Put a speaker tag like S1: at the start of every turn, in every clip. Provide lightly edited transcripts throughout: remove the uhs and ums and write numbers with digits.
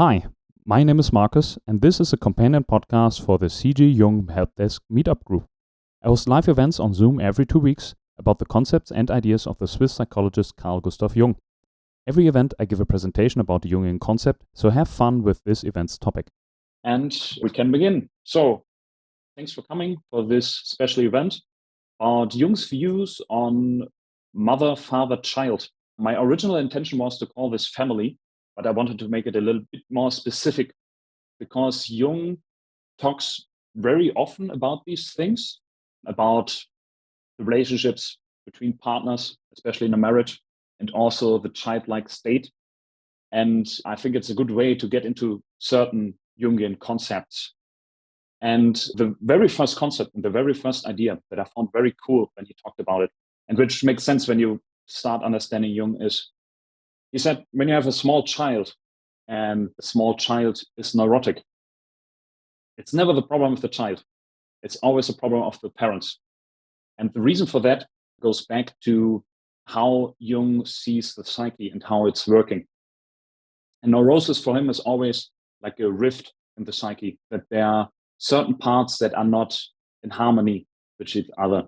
S1: Hi, my name is Marcus, and this is a companion podcast for the CG Jung Helpdesk meetup group. I host live events on Zoom every 2 weeks about the concepts and ideas of the Swiss psychologist Carl Gustav Jung. Every event, I give a presentation about the Jungian concept, so have fun with this event's topic.
S2: And we can begin. So, thanks for coming for this special event about Jung's views on mother, father, child. My original intention was to call this family, but I wanted to make it a little bit more specific because Jung talks very often about these things, about the relationships between partners, especially in a marriage, and also the childlike state. And I think it's a good way to get into certain Jungian concepts. And the very first concept and the very first idea that I found very cool when he talked about it, and which makes sense when you start understanding Jung, is he said, when you have a small child and the small child is neurotic, it's never the problem of the child. It's always a problem of the parents. And the reason for that goes back to how Jung sees the psyche and how it's working. And neurosis for him is always like a rift in the psyche, that there are certain parts that are not in harmony with each other.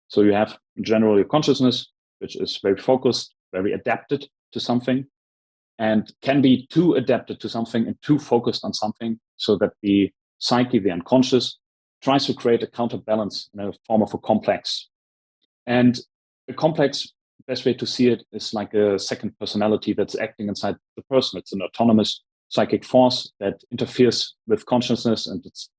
S2: So you have in general your consciousness, which is very focused, very adapted to something, and can be too adapted to something and too focused on something, so that the psyche, the unconscious, tries to create a counterbalance in a form of a complex. And a complex, best way to see it is like a second personality that's acting inside the person. It's an autonomous psychic force that interferes with consciousness, and it's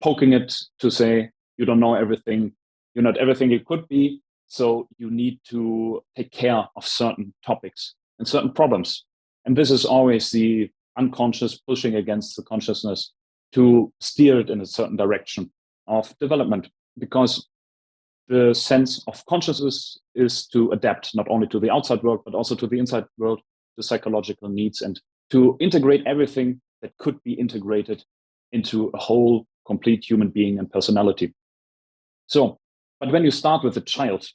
S2: poking it to say, you don't know everything, you're not everything you could be, so you need to take care of certain topics and certain problems. And this is always the unconscious pushing against the consciousness to steer it in a certain direction of development, because the sense of consciousness is to adapt not only to the outside world, but also to the inside world, the psychological needs, and to integrate everything that could be integrated into a whole complete human being and personality. So, but when you start with a child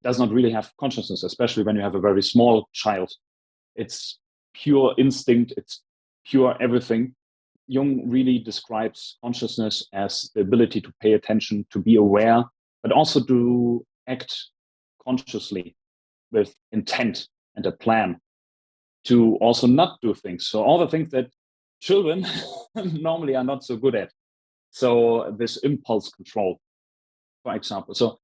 S2: does not really have consciousness, especially when you have a very small child. It's pure instinct, it's pure everything. Jung really describes consciousness as the ability to pay attention, to be aware, but also to act consciously with intent and a plan, to also not do things. So all the things that children normally are not so good at. So this impulse control, for example. So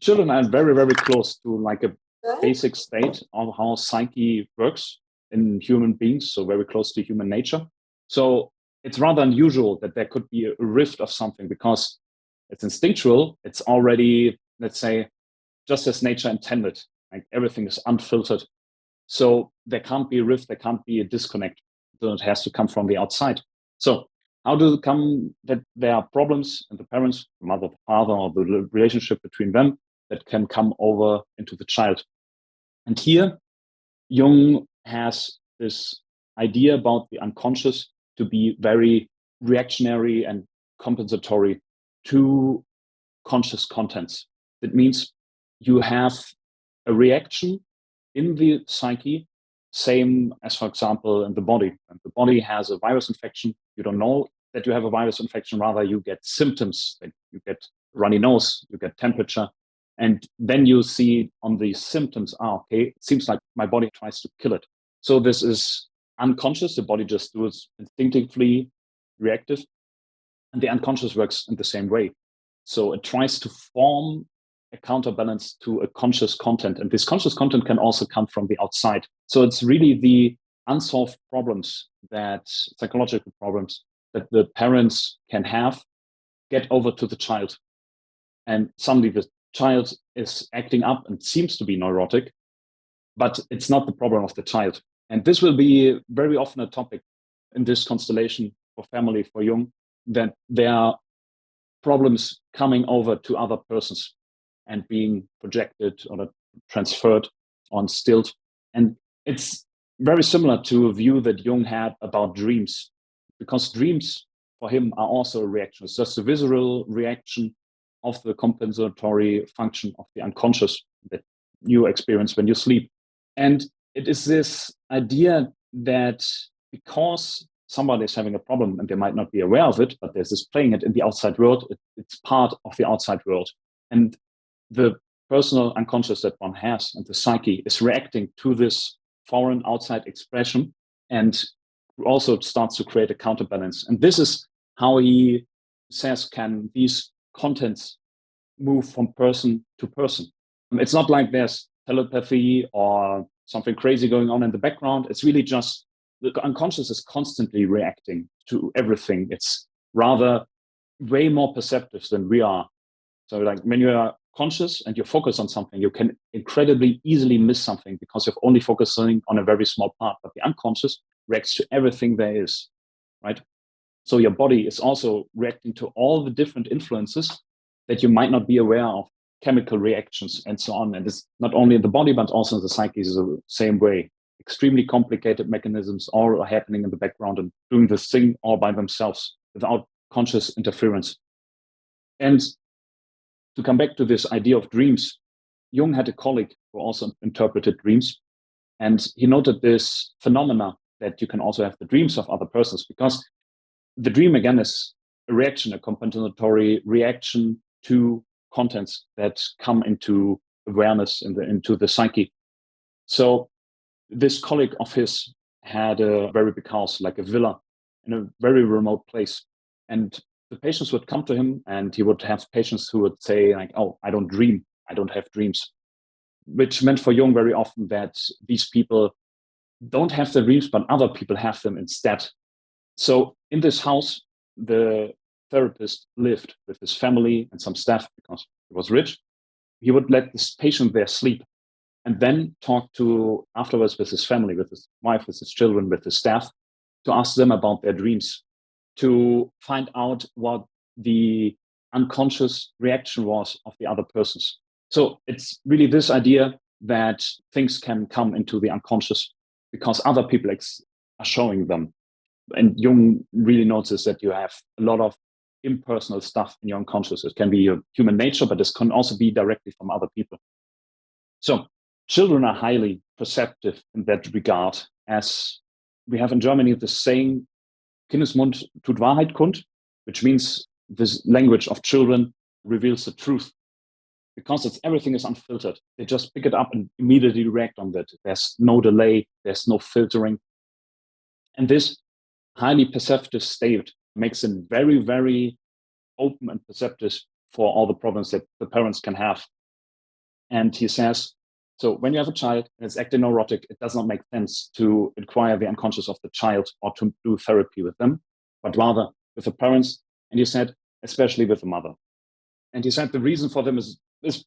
S2: children are very, very close to like a basic state of how psyche works in human beings, so very close to human nature. So it's rather unusual that there could be a rift of something, because it's instinctual. It's already, let's say, just as nature intended. Like everything is unfiltered. So there can't be a rift, there can't be a disconnect. So it has to come from the outside. So how does it come that there are problems in the parents, the mother, the father, or the relationship between them that can come over into the child? And here, Jung has this idea about the unconscious to be very reactionary and compensatory to conscious contents. That means you have a reaction in the psyche, same as, for example, in the body. And the body has a virus infection. You don't know that you have a virus infection, rather you get symptoms, like you get runny nose, you get temperature. And then you see on the symptoms, okay, it seems like my body tries to kill it. So this is unconscious. The body just does instinctively reactive. And the unconscious works in the same way. So it tries to form a counterbalance to a conscious content. And this conscious content can also come from the outside. So it's really the unsolved problems, that psychological problems that the parents can have, get over to the child. And suddenly the child is acting up and seems to be neurotic, but it's not the problem of the child. And this will be very often a topic in this constellation for family, for Jung, that there are problems coming over to other persons and being projected or transferred on stilt. And it's very similar to a view that Jung had about dreams, because dreams for him are also a reaction. It's just a visceral reaction of the compensatory function of the unconscious that you experience when you sleep. And it is this idea that because somebody is having a problem and they might not be aware of it, but there's this playing it in the outside world. It's part of the outside world. And the personal unconscious that one has and the psyche is reacting to this foreign outside expression and also starts to create a counterbalance. And this is how he says, can these contents move from person to person? It's not like there's telepathy or something crazy going on in the background. It's really just the unconscious is constantly reacting to everything. It's rather way more perceptive than we are. So like when you are conscious and you focus on something, you can incredibly easily miss something because you're only focusing on a very small part. But the unconscious reacts to everything there is, right? So your body is also reacting to all the different influences that you might not be aware of, chemical reactions and so on. And it's not only in the body, but also in the psyche is the same way. Extremely complicated mechanisms all are happening in the background and doing this thing all by themselves without conscious interference. And to come back to this idea of dreams, Jung had a colleague who also interpreted dreams. And he noted this phenomena that you can also have the dreams of other persons, because the dream, again, is a reaction, a compensatory reaction to contents that come into awareness into the psyche. So this colleague of his had a very big house, like a villa in a very remote place. And the patients would come to him and he would have patients who would say like, oh, I don't dream. I don't have dreams, which meant for Jung very often that these people don't have the dreams, but other people have them instead. So in this house, the therapist lived with his family and some staff because he was rich. He would let this patient there sleep and then talk to afterwards with his family, with his wife, with his children, with his staff, to ask them about their dreams, to find out what the unconscious reaction was of the other persons. So it's really this idea that things can come into the unconscious because other people are showing them. And Jung really notices that you have a lot of impersonal stuff in your unconscious. It can be your human nature, but this can also be directly from other people. So children are highly perceptive in that regard, as we have in Germany the saying, Kindesmund tut Wahrheit kund, which means this language of children reveals the truth. Because everything is unfiltered. They just pick it up and immediately react on that. There's no delay, there's no filtering. And this highly perceptive state makes them very, very open and perceptive for all the problems that the parents can have. And he says, so when you have a child and it's acting neurotic, it does not make sense to inquire the unconscious of the child or to do therapy with them, but rather with the parents. And he said, especially with the mother. And he said the reason for them is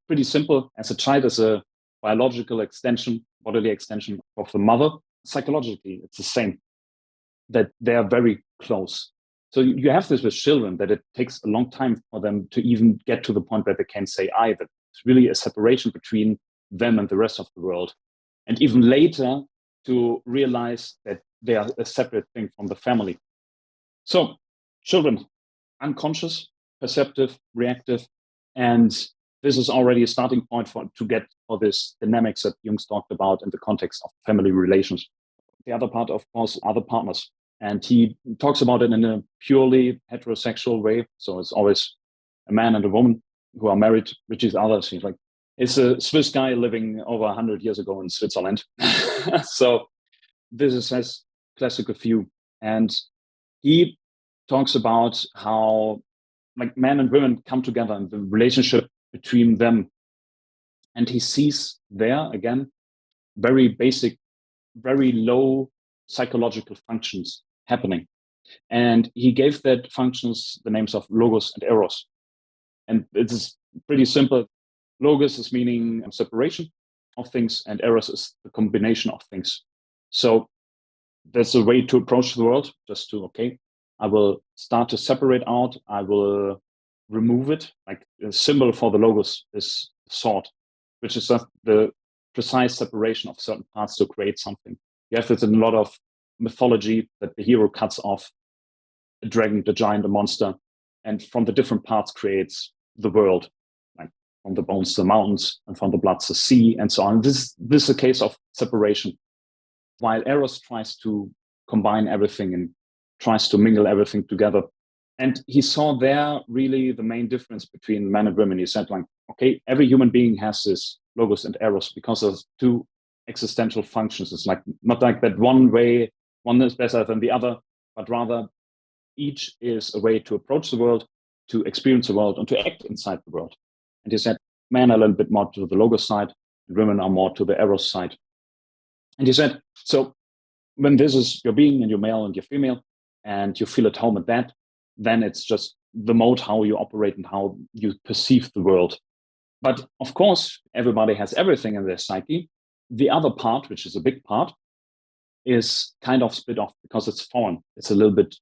S2: pretty simple. As a child is a biological extension, bodily extension of the mother. Psychologically, it's the same, that they are very close. So you have this with children, that it takes a long time for them to even get to the point where they can say I, that it's really a separation between them and the rest of the world. And even later to realize that they are a separate thing from the family. So children, unconscious, perceptive, reactive, and this is already a starting point to get for this dynamics that Jung talked about in the context of family relations. The other part, of course, are the partners. And he talks about it in a purely heterosexual way. So it's always a man and a woman who are married with each other. He's like, it's a Swiss guy living over 100 years ago in Switzerland. So this is his classical view. And he talks about how like men and women come together and the relationship between them. And he sees there, again, very basic, very low psychological functions happening. And he gave that functions the names of logos and eros. And it is pretty simple. Logos is meaning separation of things, and eros is the combination of things. So that's a way to approach the world, just to, okay, I will start to separate out, I will remove it. Like a symbol for the logos is sword, which is the precise separation of certain parts to create something. You have this in a lot of mythology, that the hero cuts off a dragon, the giant, a monster, and from the different parts creates the world, like from the bones the mountains, and from the blood the sea, and so on. This is a case of separation. While Eros tries to combine everything and tries to mingle everything together. And he saw there really the main difference between men and women. He said, like, okay, every human being has this logos and eros because there's two existential functions. It's like not like that one way, one is better than the other, but rather each is a way to approach the world, to experience the world, and to act inside the world. And he said, men are a little bit more to the logos side, and women are more to the eros side. And he said, so when this is your being and you're male and you're female, and you feel at home at that, then it's just the mode how you operate and how you perceive the world. But of course, everybody has everything in their psyche. The other part, which is a big part, is kind of split off because it's foreign. It's a little bit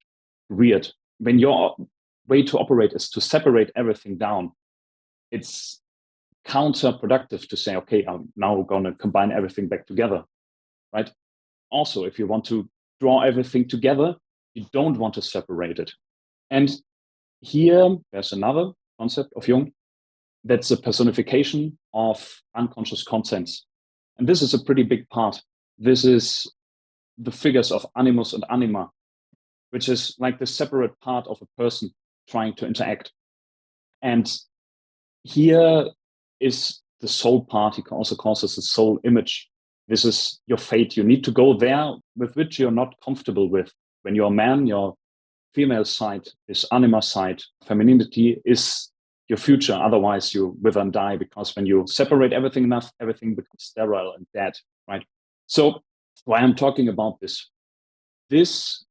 S2: weird. When your way to operate is to separate everything down, it's counterproductive to say, okay, I'm now going to combine everything back together, right? Also, if you want to draw everything together, you don't want to separate it. And here, there's another concept of Jung that's a personification of unconscious consents. And this is a pretty big part. This is the figures of animus and anima, which is like the separate part of a person trying to interact. And here is the soul part. He also calls this the soul image. This is your fate. You need to go there with which you're not comfortable with. When you're a man, your female side, this anima side, femininity is your future. Otherwise, you wither and die, because when you separate everything enough, everything becomes sterile and dead, right? So why I'm talking about this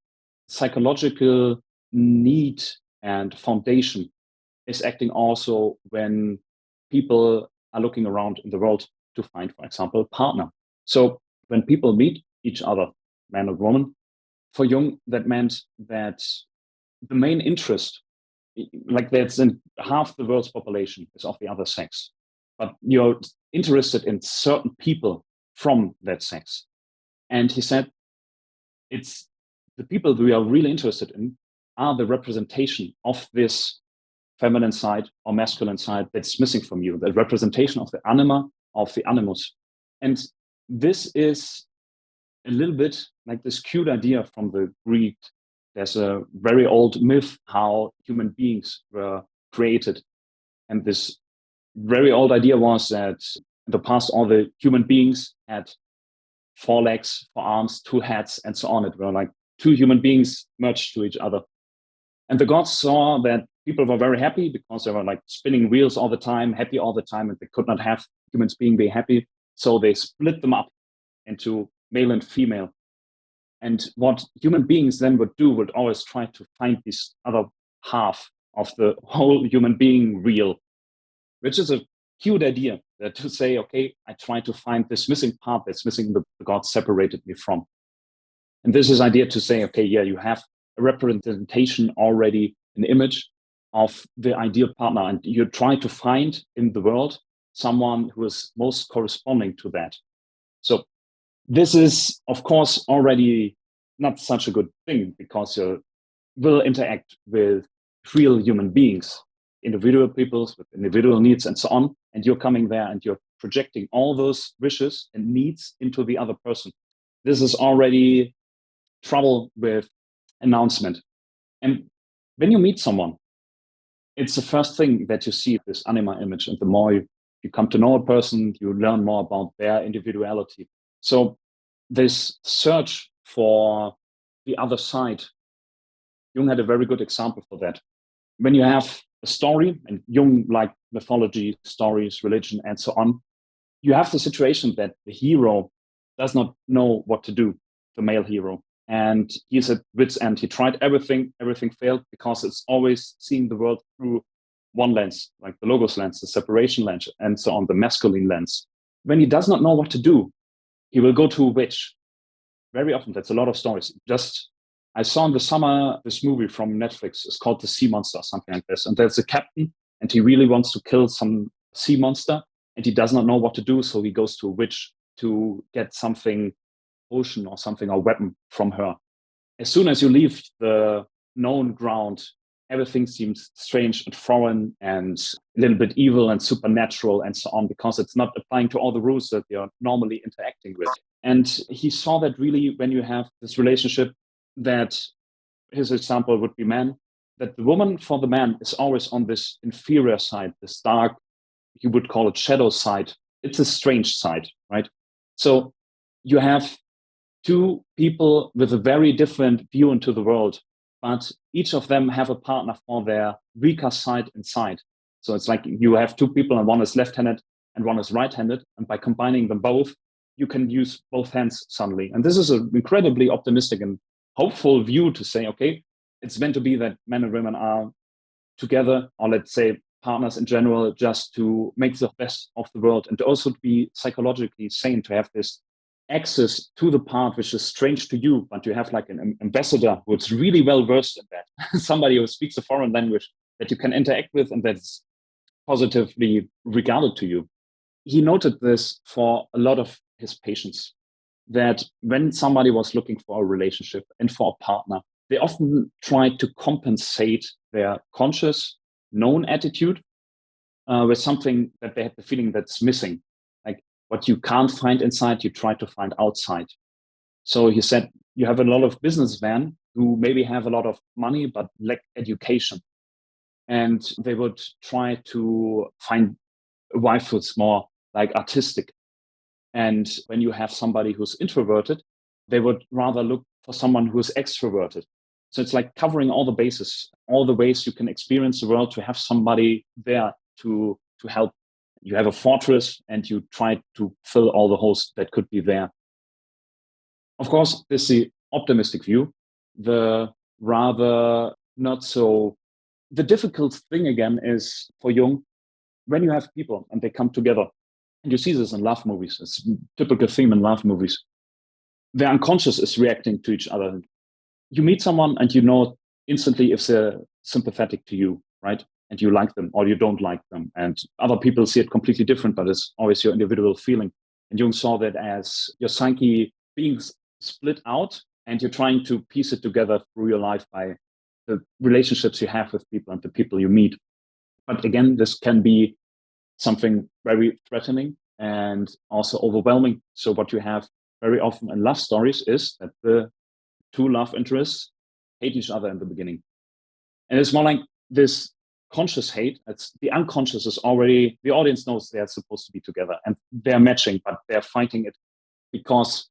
S2: psychological need and foundation is acting also when people are looking around in the world to find, for example, a partner. So when people meet each other, man or woman, for Jung, that meant that the main interest, like that's in half the world's population is of the other sex, but you're interested in certain people from that sex. And he said, it's the people we are really interested in are the representation of this feminine side or masculine side that's missing from you, the representation of the anima, of the animus. And this is a little bit like this cute idea from the Greek. There's a very old myth how human beings were created. And this very old idea was that in the past, all the human beings had 4 legs, 4 arms, 2 heads, and so on. It were like 2 human beings merged to each other. And the gods saw that people were very happy because they were like spinning wheels all the time, happy all the time, and they could not have humans being very happy. So they split them up into male and female. And what human beings then would do would always try to find this other half of the whole human being real, which is a cute idea, that to say, okay, I try to find this missing part that's missing the God separated me from. And this is idea to say, okay, yeah, you have a representation already, an image of the ideal partner, and you try to find in the world someone who is most corresponding to that. So this is, of course, already not such a good thing, because you will interact with real human beings, individual peoples with individual needs and so on. And you're coming there and you're projecting all those wishes and needs into the other person. This is already trouble with announcement. And when you meet someone, it's the first thing that you see, this anima image. And the more you come to know a person, you learn more about their individuality. So this search for the other side, Jung had a very good example for that. When you have a story, and Jung liked mythology, stories, religion, and so on, you have the situation that the hero does not know what to do, the male hero. And he's at wit's end. He tried everything failed, because it's always seeing the world through one lens, like the logos lens, the separation lens, and so on, the masculine lens. When he does not know what to do, he will go to a witch. Very often, that's a lot of stories. I saw in the summer this movie from Netflix. It's called The Sea Monster, something like this. And there's a captain, and he really wants to kill some sea monster, and he does not know what to do. So he goes to a witch to get something, ocean or something, or weapon from her. As soon as you leave the known ground, everything seems strange and foreign and a little bit evil and supernatural and so on, because it's not applying to all the rules that you're normally interacting with. And he saw that really when you have this relationship, that his example would be man, that the woman for the man is always on this inferior side, this dark, you would call it shadow side. It's a strange side, right? So you have two people with a very different view into the world, but each of them have a partner for their weaker side inside. So it's like you have two people and one is left-handed and one is right-handed. And by combining them both, you can use both hands suddenly. And this is an incredibly optimistic and hopeful view to say, okay, it's meant to be that men and women are together, or let's say partners in general, just to make the best of the world and to also be psychologically sane, to have this access to the part which is strange to you, but you have like an ambassador who's really well versed in that, somebody who speaks a foreign language that you can interact with and that's positively regarded to you. He noted this for a lot of his patients, that when somebody was looking for a relationship and for a partner, they often tried to compensate their conscious known attitude with something that they had the feeling that's missing. Like what you can't find inside, you try to find outside. So he said, you have a lot of businessmen who maybe have a lot of money but lack education. And they would try to find a wife who's more like artistic. And when you have somebody who's introverted, they would rather look for someone who is extroverted. So it's like covering all the bases, all the ways you can experience the world, to have somebody there to help. You have a fortress and you try to fill all the holes that could be there. Of course, this is the optimistic view. The rather not so. The difficult thing again is for Jung, when you have people and they come together, and you see this in love movies, it's a typical theme in love movies. The unconscious is reacting to each other. You meet someone and you know instantly if they're sympathetic to you, right? And you like them or you don't like them. And other people see it completely different, but it's always your individual feeling. And Jung saw that as your psyche being split out, and you're trying to piece it together through your life by the relationships you have with people and the people you meet. But again, this can be something very threatening and also overwhelming. So what you have very often in love stories is that the two love interests hate each other in the beginning. And it's more like this conscious hate. It's the unconscious is already, the audience knows they're supposed to be together and they're matching, but they're fighting it because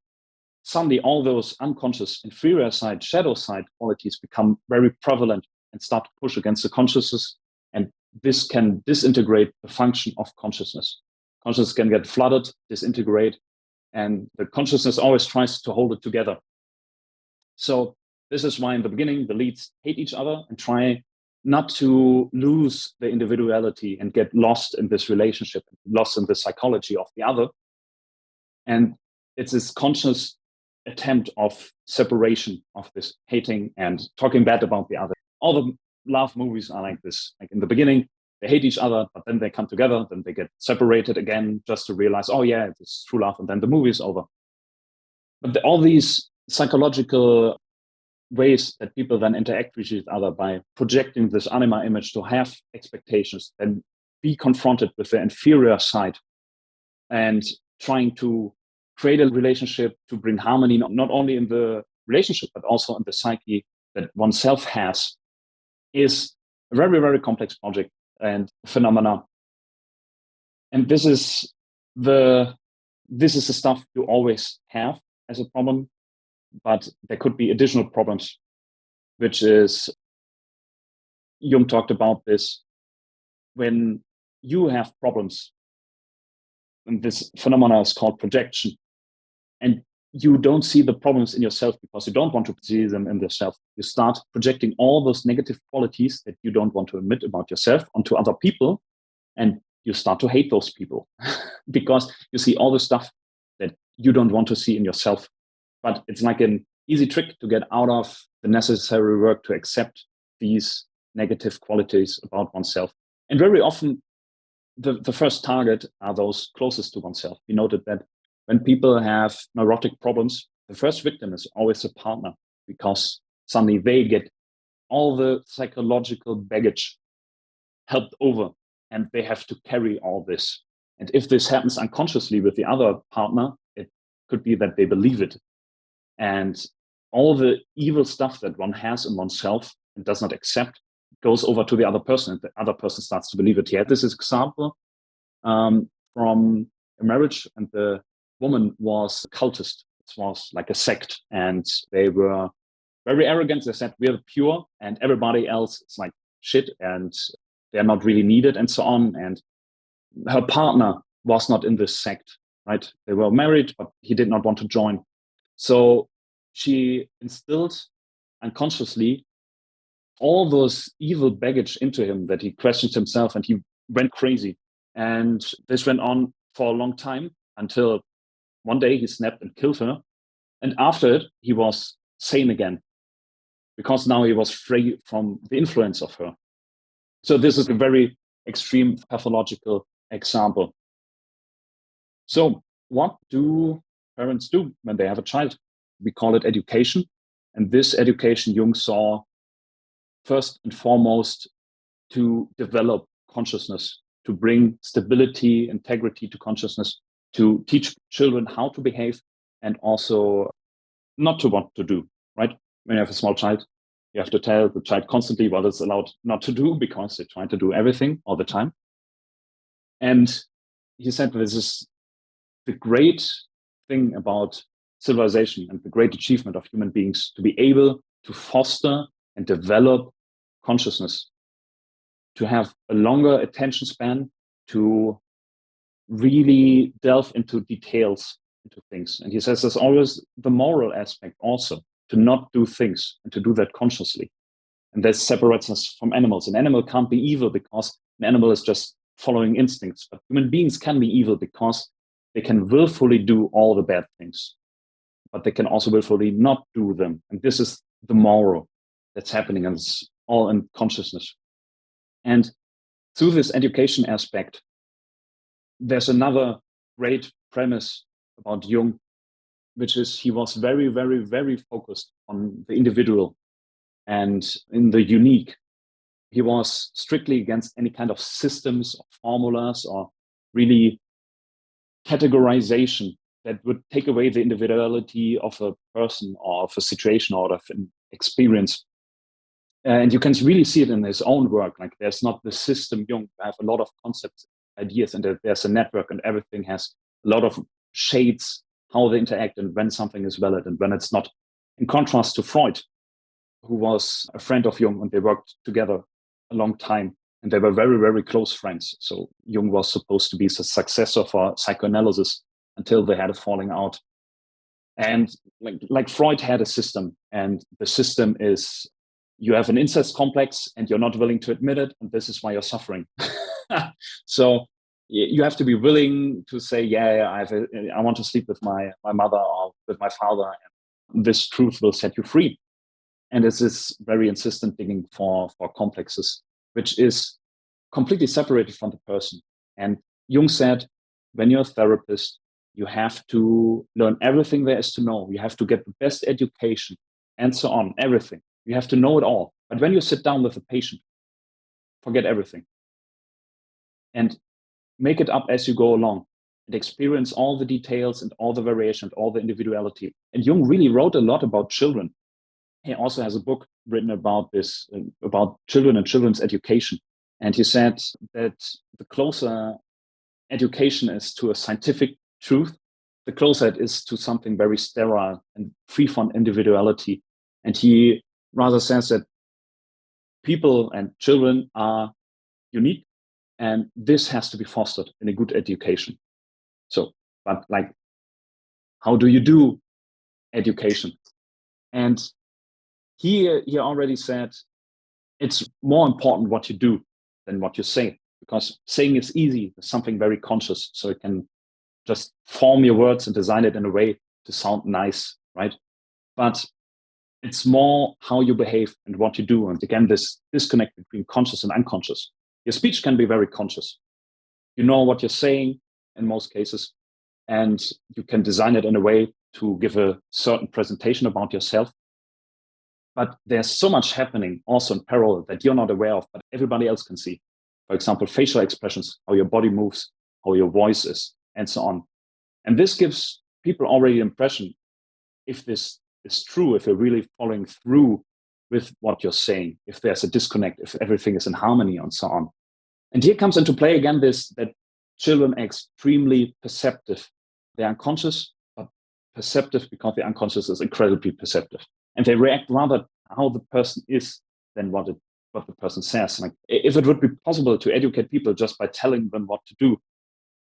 S2: suddenly all those unconscious inferior side, shadow side qualities become very prevalent and start to push against the consciousness. And this can disintegrate the function of consciousness. Consciousness can get flooded, disintegrate, and the consciousness always tries to hold it together. So this is why in the beginning, the leads hate each other and try not to lose the individuality and get lost in this relationship, lost in the psychology of the other. And it's this conscious attempt of separation, of this hating and talking bad about the other. All the love movies are like this. Like in the beginning, they hate each other, but then they come together, then they get separated again just to realize, oh yeah, it's true love, and then the movie is over. But all these psychological ways that people then interact with each other by projecting this anima image to have expectations and be confronted with the inferior side and trying to create a relationship to bring harmony, not only in the relationship, but also in the psyche that oneself has, is a very, very complex project and phenomena. And this is the stuff you always have as a problem, but there could be additional problems, which is, Jung talked about this, when you have problems, and this phenomena is called projection, and you don't see the problems in yourself because you don't want to see them in yourself. You start projecting all those negative qualities that you don't want to admit about yourself onto other people, and you start to hate those people because you see all the stuff that you don't want to see in yourself. But it's like an easy trick to get out of the necessary work to accept these negative qualities about oneself. And very often, the first target are those closest to oneself. We noted that when people have neurotic problems, the first victim is always a partner, because suddenly they get all the psychological baggage helped over and they have to carry all this. And if this happens unconsciously with the other partner, it could be that they believe it. And all the evil stuff that one has in oneself and does not accept goes over to the other person, and the other person starts to believe it. He had this example from a marriage, and the woman was a cultist. It was like a sect, and they were very arrogant. They said, we're pure, and everybody else is like shit, and they're not really needed, and so on. And her partner was not in this sect, right? They were married, but he did not want to join. So she instilled unconsciously all those evil baggage into him that he questioned himself, and he went crazy. And this went on for a long time until one day he snapped and killed her. And after it, he was sane again, because now he was free from the influence of her. So this is a very extreme pathological example. So what do parents do when they have a child? We call it education. And this education, Jung saw first and foremost to develop consciousness, to bring stability, integrity to consciousness, to teach children how to behave, and also not to what to do, right? When you have a small child, you have to tell the child constantly what it's allowed not to do, because they try to do everything all the time. And he said this is the great thing about civilization and the great achievement of human beings, to be able to foster and develop consciousness, to have a longer attention span, to really delve into details, into things. And he says there's always the moral aspect also, to not do things and to do that consciously. And that separates us from animals. An animal can't be evil because an animal is just following instincts. But human beings can be evil because they can willfully do all the bad things, but they can also willfully not do them. And this is the moral that's happening, and it's all in consciousness. And through this education aspect, there's another great premise about Jung, which is he was very, very, very focused on the individual and in the unique. He was strictly against any kind of systems or formulas or really categorization that would take away the individuality of a person or of a situation or of an experience. And you can really see it in his own work. Like, there's not the system Jung. I have a lot of concepts, ideas, and there's a network, and everything has a lot of shades, how they interact and when something is valid and when it's not. In contrast to Freud, who was a friend of Jung, and they worked together a long time, and they were very, very close friends. So Jung was supposed to be the successor for psychoanalysis until they had a falling out. And like Freud had a system, and the system is you have an incest complex and you're not willing to admit it, and this is why you're suffering. So you have to be willing to say, yeah, I want to sleep with my mother or with my father, and this truth will set you free. And it's this very insistent digging for complexes, which is completely separated from the person. And Jung said, when you're a therapist, you have to learn everything there is to know. You have to get the best education and so on, everything. You have to know it all. But when you sit down with a patient, forget everything and make it up as you go along and experience all the details and all the variation and all the individuality. And Jung really wrote a lot about children. He also has a book written about this, about children and children's education. And he said that the closer education is to a scientific truth, the closer it is to something very sterile and free from individuality. And he rather says that people and children are unique, and this has to be fostered in a good education. So, but like, how do you do education? And he already said it's more important what you do than what you say, because saying is easy, it's something very conscious, so you can just form your words and design it in a way to sound nice, right? But it's more how you behave and what you do. And again, this disconnect between conscious and unconscious. Your speech can be very conscious. You know what you're saying in most cases, and you can design it in a way to give a certain presentation about yourself. But there's so much happening also in parallel that you're not aware of, but everybody else can see. For example, facial expressions, how your body moves, how your voice is, and so on. And this gives people already an impression if this is true, if you're really following through with what you're saying, if there's a disconnect, if everything is in harmony and so on. And here comes into play again that children are extremely perceptive. They're unconscious, but perceptive because the unconscious is incredibly perceptive. And they react rather how the person is than what the person says. Like, if it would be possible to educate people just by telling them what to do,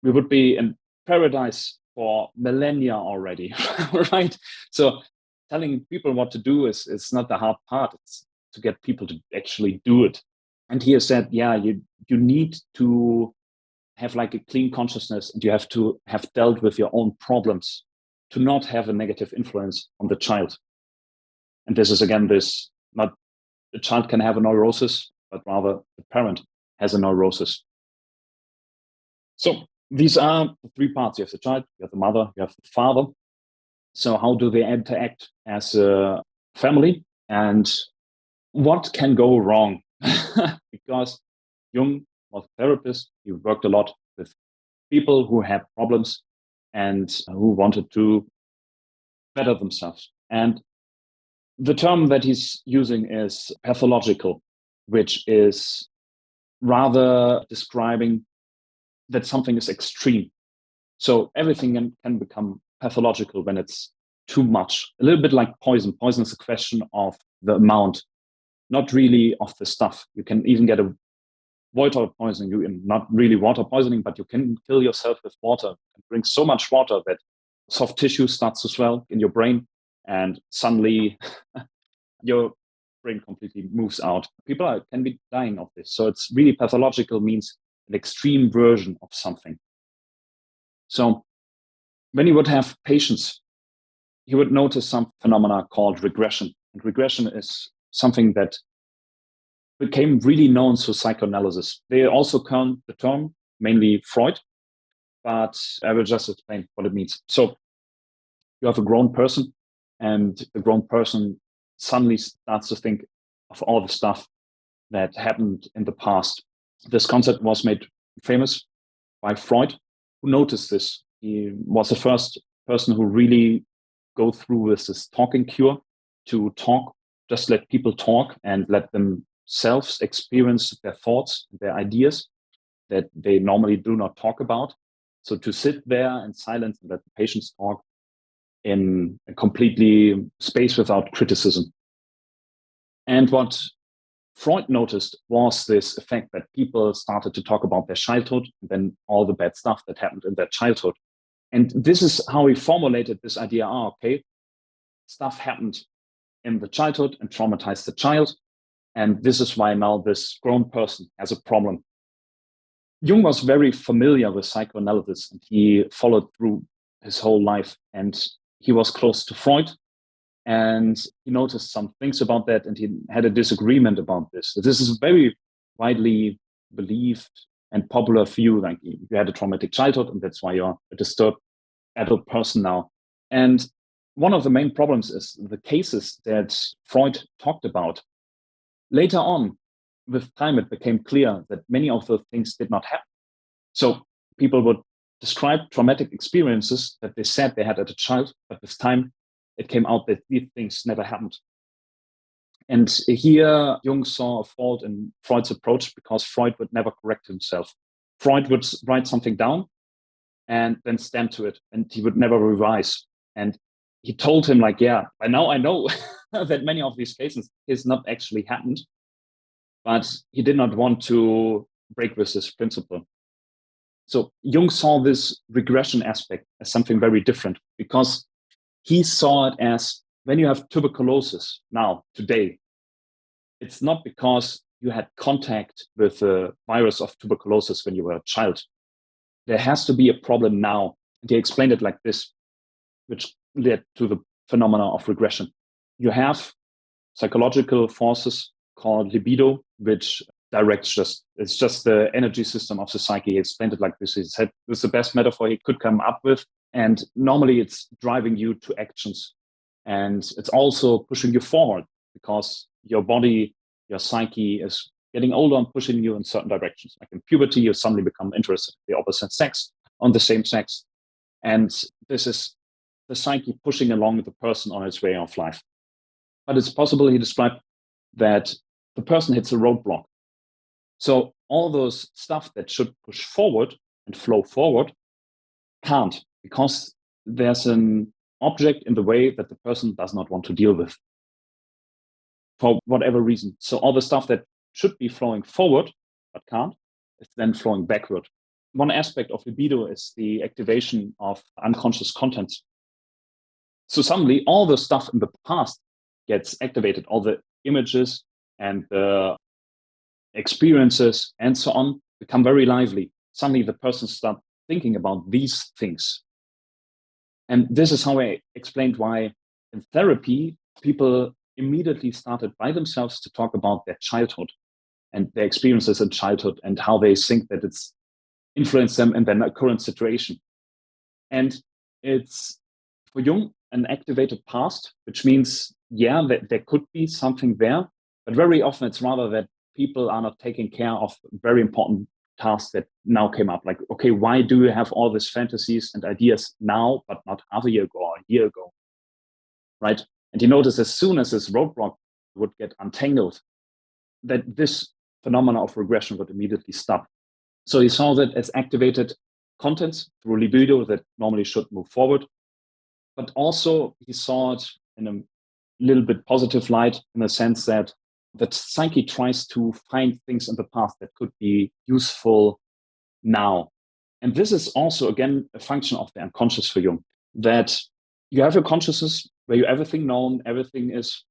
S2: we would be in paradise for millennia already, right? So telling people what to do is not the hard part. It's to get people to actually do it. And he has said, yeah, you need to have like a clean consciousness, and you have to have dealt with your own problems to not have a negative influence on the child. And this is again, not the child can have a neurosis, but rather the parent has a neurosis. So these are the three parts. You have the child, you have the mother, you have the father. So how do they interact as a family, and what can go wrong? Because Jung was a therapist. He worked a lot with people who had problems and who wanted to better themselves. And the term that he's using is pathological, which is rather describing that something is extreme. So everything can become pathological when it's too much. A little bit like poison. Poison is a question of the amount, not really of the stuff. You can even get a water poisoning, not really water poisoning, but you can kill yourself with water and drink so much water that soft tissue starts to swell in your brain, and suddenly your brain completely moves out. People can be dying of this. So it's really pathological, means an extreme version of something. So when you would have patients, you would notice some phenomena called regression. And regression is something that became really known through psychoanalysis. They also coined the term, mainly Freud, but I will just explain what it means. So you have a grown person, and the grown person suddenly starts to think of all the stuff that happened in the past. This concept was made famous by Freud, who noticed this. He was the first person who really go through with this talking cure, to talk, just let people talk and let themselves experience their thoughts, their ideas that they normally do not talk about. So to sit there in silence and let the patients talk in a completely space without criticism. And what Freud noticed was this effect that people started to talk about their childhood, and then all the bad stuff that happened in their childhood. And this is how he formulated this idea. Okay, stuff happened in the childhood and traumatized the child. And this is why now this grown person has a problem. Jung was very familiar with psychoanalysis, and he followed through his whole life. And he was close to Freud, and he noticed some things about that, and he had a disagreement about this. So this is a very widely believed and popular view, like you had a traumatic childhood, and that's why you're a disturbed adult person now. And one of the main problems is the cases that Freud talked about. Later on, with time, it became clear that many of the things did not happen. So people would describe traumatic experiences that they said they had as a child, but with time, it came out that these things never happened. And here, Jung saw a fault in Freud's approach, because Freud would never correct himself. Freud would write something down and then stand to it, and he would never revise. And he told him, like, yeah, by now I know that many of these cases is not actually happened, but he did not want to break with this principle. So Jung saw this regression aspect as something very different, because he saw it as, when you have tuberculosis now, today, it's not because you had contact with the virus of tuberculosis when you were a child. There has to be a problem now. And he explained it like this, which led to the phenomena of regression. You have psychological forces called libido, which directs it's just the energy system of the psyche. He explained it like this. He said this is the best metaphor he could come up with. And normally it's driving you to actions. And it's also pushing you forward, because your body, your psyche is getting older and pushing you in certain directions. Like in puberty, you suddenly become interested in the opposite sex, on the same sex. And this is the psyche pushing along the person on its way of life. But it's possible, he described, that the person hits a roadblock. So all those stuff that should push forward and flow forward can't, because there's an object in the way that the person does not want to deal with for whatever reason. So all the stuff that should be flowing forward but can't, is then flowing backward. One aspect of libido is the activation of unconscious contents. So suddenly all the stuff in the past gets activated, all the images and the experiences and so on become very lively. Suddenly the person starts thinking about these things. And this is how I explained why in therapy, people immediately started by themselves to talk about their childhood and their experiences in childhood and how they think that it's influenced them in their current situation. And it's, for Jung, an activated past, which means, yeah, that there could be something there, but very often it's rather that people are not taking care of very important tasks that now came up. Like, okay, why do you have all these fantasies and ideas now, but not half a year ago or a year ago, right? And you notice as soon as this roadblock would get untangled, that this phenomena of regression would immediately stop. So he saw that as activated contents through libido that normally should move forward. But also he saw it in a little bit positive light, in the sense that the psyche tries to find things in the past that could be useful now. And this is also, again, a function of the unconscious for Jung, that you have your consciousness where you everything known, everything is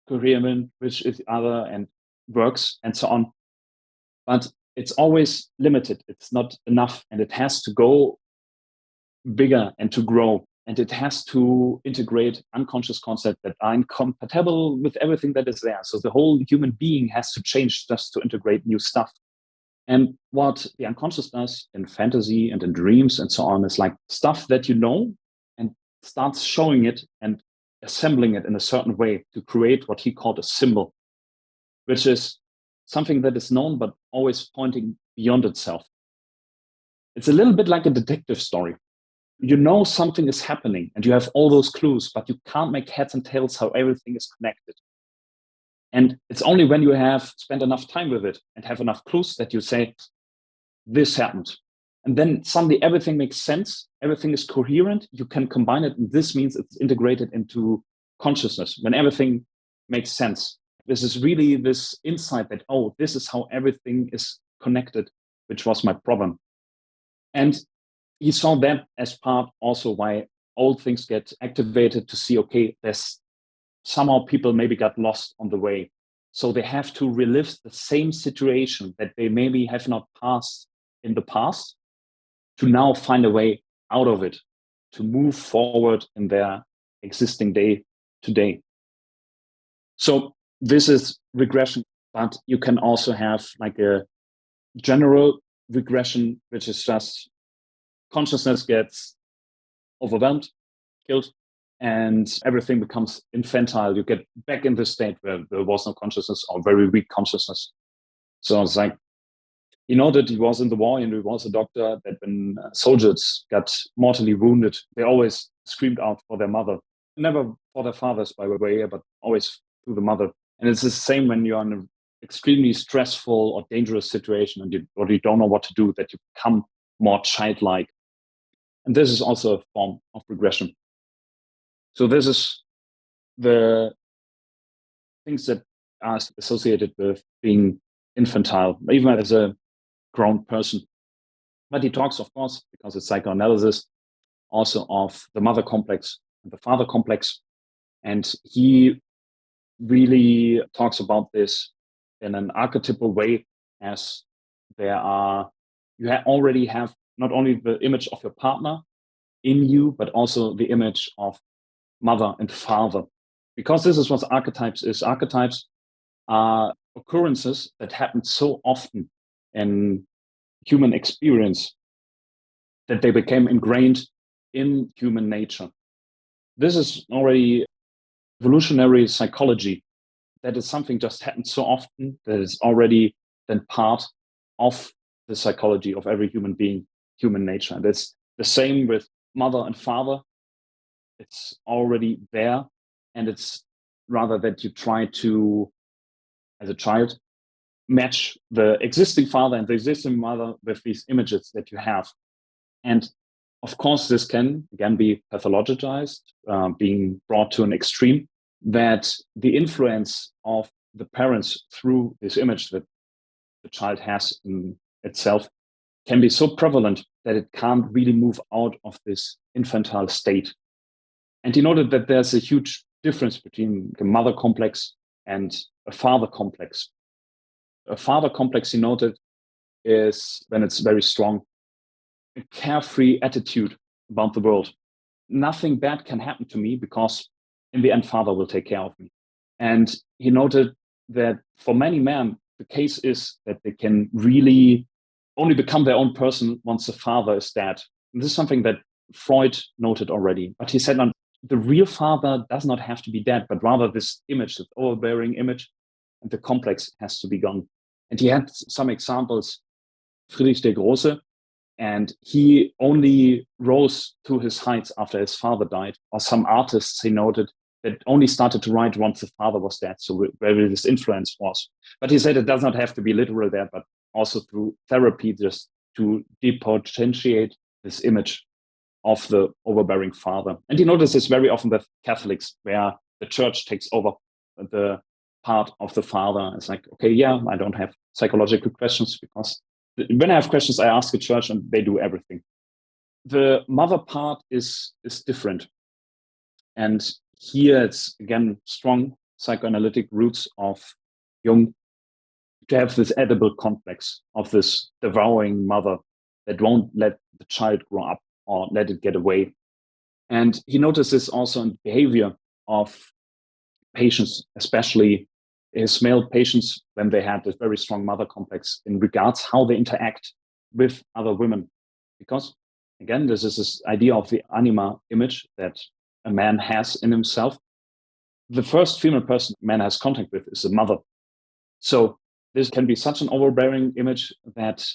S2: coherent, which is other and works and so on. But it's always limited. It's not enough, and it has to go bigger and to grow. And it has to integrate unconscious concepts that are incompatible with everything that is there. So the whole human being has to change just to integrate new stuff. And what the unconscious does in fantasy and in dreams and so on is like stuff that you know, and starts showing it and assembling it in a certain way to create what he called a symbol, which is something that is known but always pointing beyond itself. It's a little bit like a detective story. You know something is happening and you have all those clues, but you can't make heads and tails how everything is connected. And it's only when you have spent enough time with it and have enough clues that you say, this happened. And then suddenly everything makes sense. Everything is coherent. You can combine it. And this means it's integrated into consciousness when everything makes sense. This is really this insight that, oh, this is how everything is connected, which was my problem. And he saw that as part also why old things get activated, to see, okay, there's somehow people maybe got lost on the way. So they have to relive the same situation that they maybe have not passed in the past, to now find a way out of it, to move forward in their existing day to day. So this is regression, but you can also have like a general regression, which is just consciousness gets overwhelmed, killed, and everything becomes infantile. You get back in the state where there was no consciousness or very weak consciousness. So it's like, he know that he was in the war and he was a doctor, that when soldiers got mortally wounded, they always screamed out for their mother. Never for their fathers, by the way, but always to the mother. And it's the same when you're in an extremely stressful or dangerous situation and you don't know what to do, that you become more childlike. And this is also a form of regression. So this is the things that are associated with being infantile, even as a grown person. But he talks, of course, because it's psychoanalysis, also of the mother complex and the father complex. And he really talks about this in an archetypal way, as you already have not only the image of your partner in you, but also the image of mother and father. Because this is what archetypes is. Archetypes are occurrences that happen so often in human experience that they became ingrained in human nature. This is already evolutionary psychology. That is something just happens so often that it's already then part of the psychology of every human being, human nature. And it's the same with mother and father. it's already there. And it's rather that you try to, as a child, match the existing father and the existing mother with these images that you have. And of course, this can, again, be pathologized, being brought to an extreme, that the influence of the parents through this image that the child has in itself can be so prevalent that it can't really move out of this infantile state. And he noted that there's a huge difference between the mother complex and a father complex. A father complex, he noted, is when it's very strong, a carefree attitude about the world. Nothing bad can happen to me because in the end, father will take care of me. And he noted that for many men, the case is that they can really only become their own person once the father is dead. And this is something that Freud noted already. But he said, the real father does not have to be dead, but rather this image, this overbearing image, and the complex has to be gone. And he had some examples, Friedrich der Große, and he only rose to his heights after his father died. Or some artists, he noted, that only started to write once the father was dead, so where this influence was. But he said it does not have to be literal there, but also through therapy, just to depotentiate this image of the overbearing father. And he noticed this very often with Catholics, where the church takes over the part of the father. It's like, okay, yeah, I don't have psychological questions because when I have questions, I ask the church and they do everything. The mother part is different. And here it's, again, strong psychoanalytic roots of Jung to have this edible complex of this devouring mother that won't let the child grow up or let it get away. And he noticed this also in behavior of patients, especially his male patients, when they had this very strong mother complex in regards how they interact with other women. Because, again, this is this idea of the anima image that a man has in himself. The first female person a man has contact with is the mother. So this can be such an overbearing image that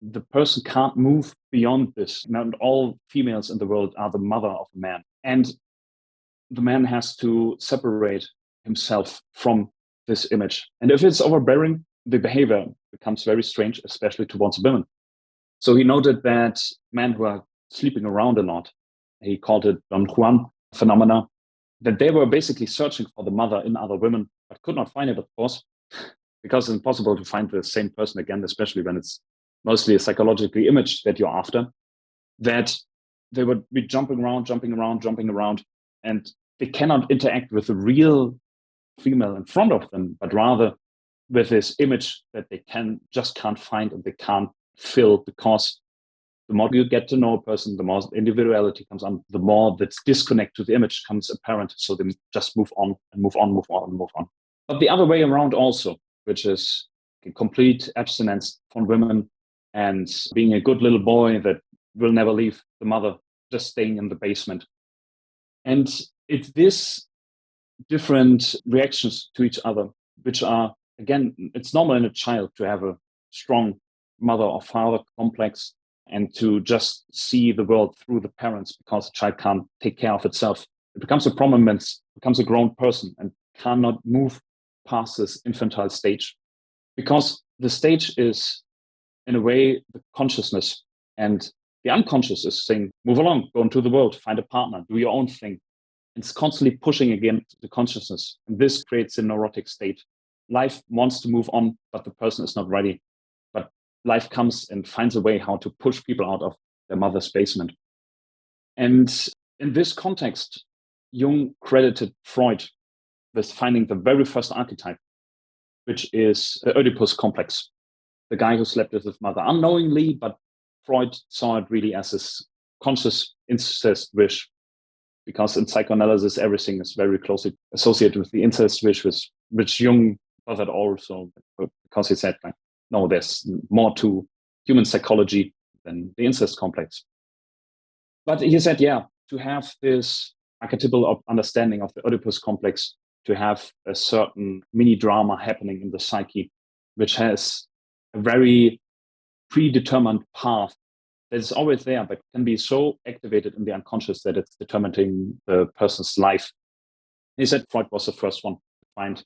S2: the person can't move beyond this. Not all females in the world are the mother of a man. And the man has to separate himself from this image. And if it's overbearing, the behavior becomes very strange, especially towards women. So he noted that men who are sleeping around a lot, he called it Don Juan phenomena, that they were basically searching for the mother in other women, but could not find it, of course, because it's impossible to find the same person again, especially when it's mostly a psychological image that you're after, that they would be jumping around, and they cannot interact with the real female in front of them, but rather with this image that they can't find and they can't fill, because the more you get to know a person, the more individuality comes on, the more that disconnect to the image comes apparent. So they just move on. But the other way around also, which is a complete abstinence from women and being a good little boy that will never leave the mother, just staying in the basement. And it's this different reactions to each other, which are, again, it's normal in a child to have a strong mother or father complex and to just see the world through the parents because the child can't take care of itself. It becomes a problem when it becomes a grown person and cannot move past this infantile stage, because the stage is, in a way, the consciousness, and the unconscious is saying, move along, go into the world, find a partner, do your own thing. It's constantly pushing against the consciousness. And this creates a neurotic state. Life wants to move on, but the person is not ready. But life comes and finds a way how to push people out of their mother's basement. And in this context, Jung credited Freud with finding the very first archetype, which is the Oedipus complex, the guy who slept with his mother unknowingly, but Freud saw it really as his conscious incest wish, because in psychoanalysis, everything is very closely associated with the incest wish, which Jung bothered also, because he said, like, no, there's more to human psychology than the incest complex. But he said, yeah, to have this archetypal understanding of the Oedipus complex, to have a certain mini drama happening in the psyche, which has a very predetermined path that is always there, but can be so activated in the unconscious that it's determining the person's life. He said Freud was the first one to find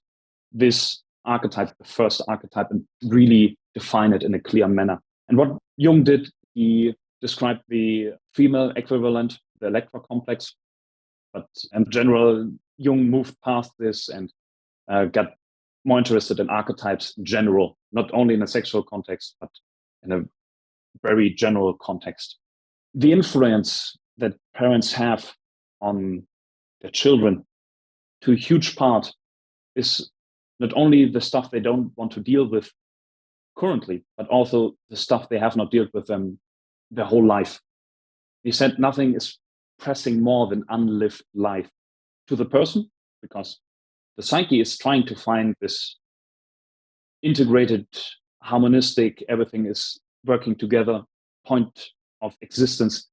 S2: this archetype, the first archetype, and really define it in a clear manner. And what Jung did, he described the female equivalent, the Electra complex. But in general, Jung moved past this and got more interested in archetypes in general, not only in a sexual context, but in a very general context. The influence that parents have on their children, to a huge part, is not only the stuff they don't want to deal with currently, but also the stuff they have not dealt with them their whole life. He said nothing is pressing more than unlived life to the person, because the psyche is trying to find this integrated, harmonistic, everything is working together point of existence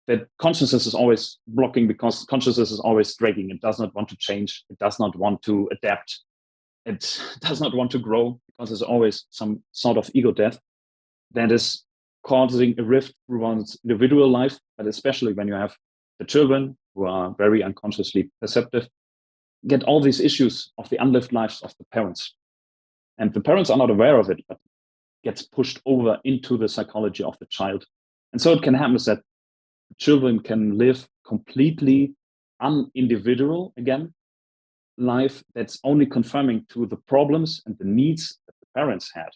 S2: that consciousness is always blocking, because consciousness is always dragging. It does not want to change. It does not want to adapt. It does not want to grow, because there's always some sort of ego death that is causing a rift through one's individual life, but especially when you have the children who are very unconsciously perceptive, get all these issues of the unlived lives of the parents. And the parents are not aware of it, but gets pushed over into the psychology of the child. And so it can happen that children can live completely unindividual, again, life that's only confirming to the problems and the needs that the parents had.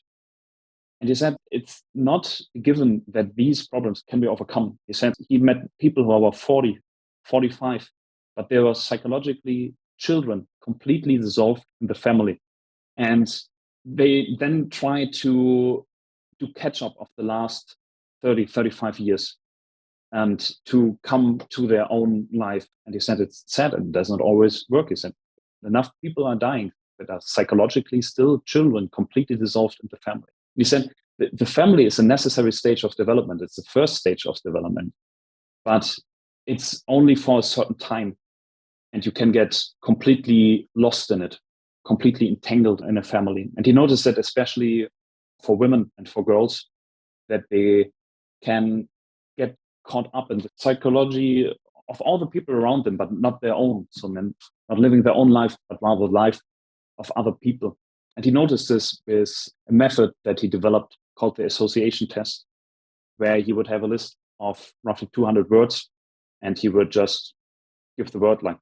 S2: And he said it's not given that these problems can be overcome. He said he met people who were 40, 45, but they were psychologically children, completely dissolved in the family. And they then try to catch up of the last 30, 35 years and to come to their own life. And he said it's sad and it does not always work. He said enough people are dying that are psychologically still children, completely dissolved in the family. He said the family is a necessary stage of development. It's the first stage of development, but it's only for a certain time. And you can get completely lost in it, completely entangled in a family. And he noticed that especially for women and for girls, that they can get caught up in the psychology of all the people around them, but not their own. So then not living their own life, but rather the life of other people. And he noticed this with a method that he developed called the association test, where he would have a list of roughly 200 words, and he would just give the word like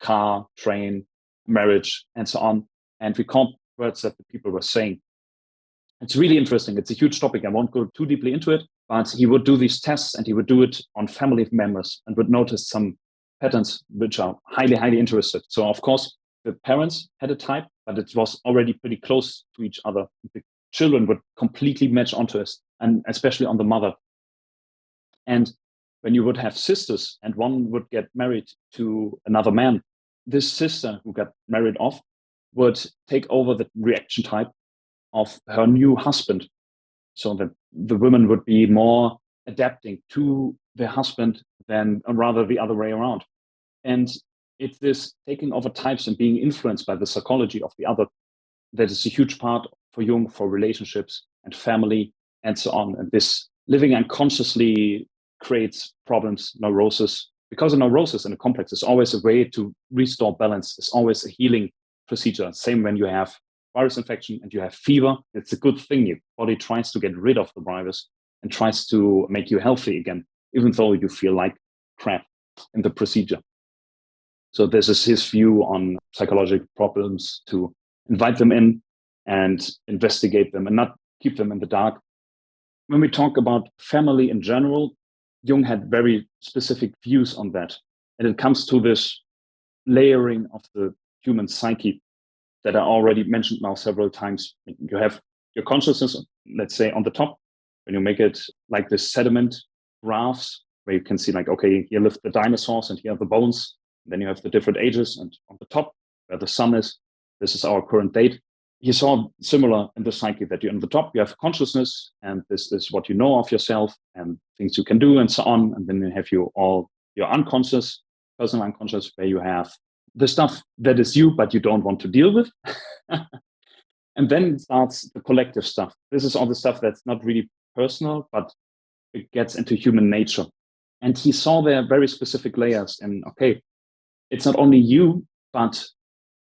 S2: car, train, marriage, and so on, and record words that the people were saying. It's really interesting. It's a huge topic. I won't go too deeply into it, but he would do these tests and he would do it on family members and would notice some patterns which are highly, highly interested. So of course, the parents had a type, but it was already pretty close to each other. The children would completely match onto us, and especially on the mother. And when you would have sisters and one would get married to another man, this sister who got married off would take over the reaction type of her new husband. So that the women would be more adapting to their husband than rather the other way around. And it's this taking over types and being influenced by the psychology of the other that is a huge part for Jung, for relationships and family and so on. And this living unconsciously creates problems, neurosis, because a neurosis in a complex is always a way to restore balance. It's always a healing procedure. Same when you have virus infection and you have fever, it's a good thing. Your body tries to get rid of the virus and tries to make you healthy again, even though you feel like crap in the procedure. So this is his view on psychological problems, to invite them in and investigate them and not keep them in the dark. When we talk about family in general, Jung had very specific views on that. And it comes to this layering of the human psyche that I already mentioned now several times. You have your consciousness, let's say, on the top, when you make it like this sediment graphs, where you can see like, okay, here live the dinosaurs and here are the bones. And then you have the different ages, and on the top, where the sun is, this is our current date. You saw similar in the psyche that you're on the top, you have consciousness, and this is what you know of yourself and things you can do and so on. And then you have your unconscious, personal unconscious, where you have the stuff that is you, but you don't want to deal with. And then starts the collective stuff. This is all the stuff that's not really personal, but it gets into human nature. And he saw there very specific layers. And okay, it's not only you, but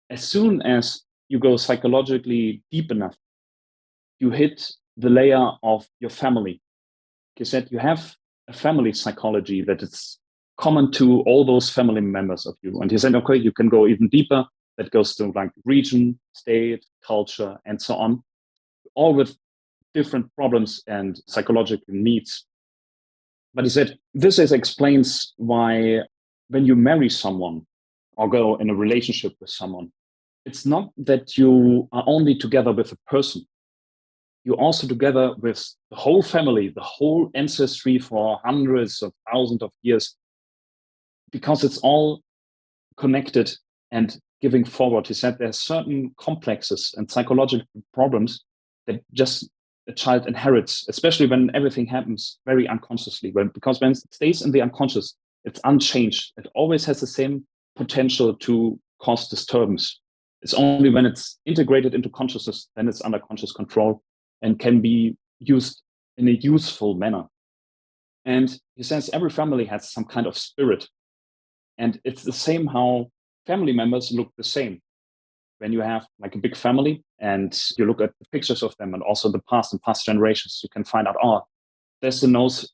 S2: as soon as you go psychologically deep enough, you hit the layer of your family. He said you have a family psychology that is common to all those family members of you. And he said, okay, you can go even deeper. That goes to like region, state, culture, and so on, all with different problems and psychological needs. But he said, this explains why when you marry someone or go in a relationship with someone, it's not that you are only together with a person. You're also together with the whole family, the whole ancestry for hundreds of thousands of years, because it's all connected and giving forward. He said there's certain complexes and psychological problems that just a child inherits, especially when everything happens very unconsciously. Because when it stays in the unconscious, it's unchanged. It always has the same potential to cause disturbance. It's only when it's integrated into consciousness, then it's under conscious control and can be used in a useful manner. And he says every family has some kind of spirit. And it's the same how family members look the same. When you have like a big family and you look at the pictures of them and also the past and past generations, you can find out, oh, there's the nose.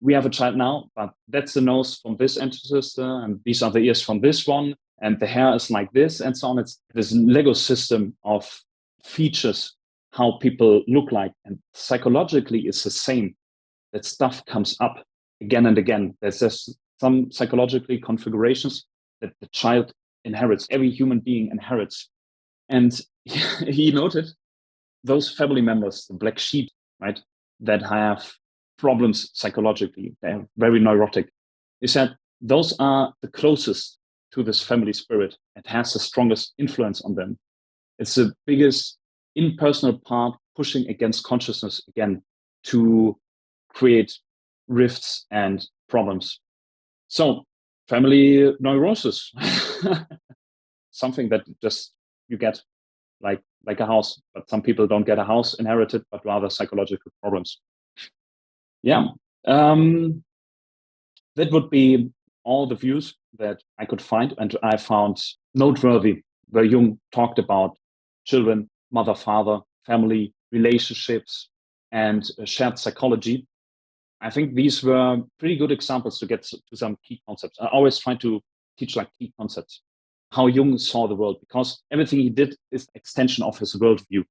S2: We have a child now, but that's the nose from this ancestor, and these are the ears from this one, and the hair is like this, and so on. It's this Lego system of features, how people look like. And psychologically, it's the same. That stuff comes up again and again. There's just some psychologically configurations that the child inherits, every human being inherits. And he noted those family members, the black sheep, right, that have problems psychologically, they're very neurotic. He said those are the closest to this family spirit. It has the strongest influence on them. It's the biggest impersonal part pushing against consciousness again to create rifts and problems. So family neurosis, something that just you get like a house, but some people don't get a house inherited, but rather psychological problems. Yeah, that would be all the views that I could find, and I found noteworthy where Jung talked about children, mother, father, family, relationships, and shared psychology. I think these were pretty good examples to get to some key concepts. I always try to teach like key concepts, how Jung saw the world, because everything he did is extension of his worldview.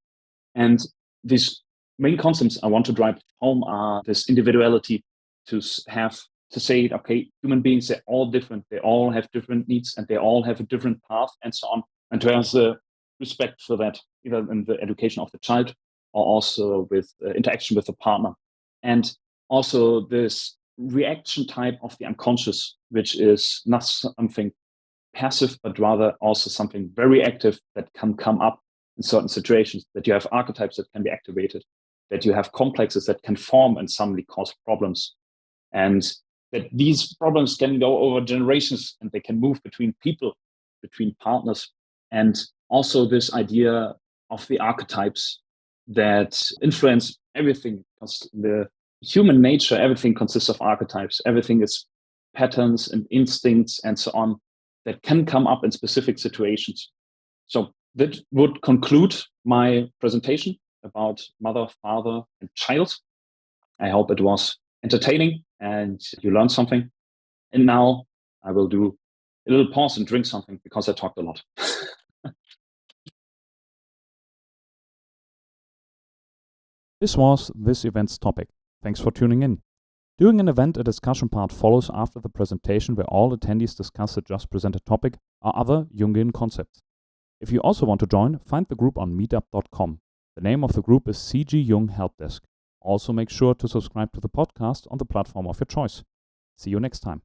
S2: And these main concepts I want to drive home are this individuality, to say, okay, human beings, they're all different. They all have different needs and they all have a different path and so on. And to have the respect for that, either in the education of the child or also with interaction with the partner. And also this reaction type of the unconscious, which is not something passive, but rather also something very active that can come up in certain situations, that you have archetypes that can be activated, that you have complexes that can form and suddenly cause problems. And that these problems can go over generations and they can move between people, between partners. And also this idea of the archetypes that influence everything, because the human nature, everything consists of archetypes. Everything is patterns and instincts and so on that can come up in specific situations. So that would conclude my presentation about mother, father, and child. I hope it was entertaining and you learned something. And now I will do a little pause and drink something because I talked a lot.
S1: This was this event's topic. Thanks for tuning in. During an event, a discussion part follows after the presentation where all attendees discuss the just presented topic or other Jungian concepts. If you also want to join, find the group on meetup.com. The name of the group is CG Jung Helpdesk. Also make sure to subscribe to the podcast on the platform of your choice. See you next time.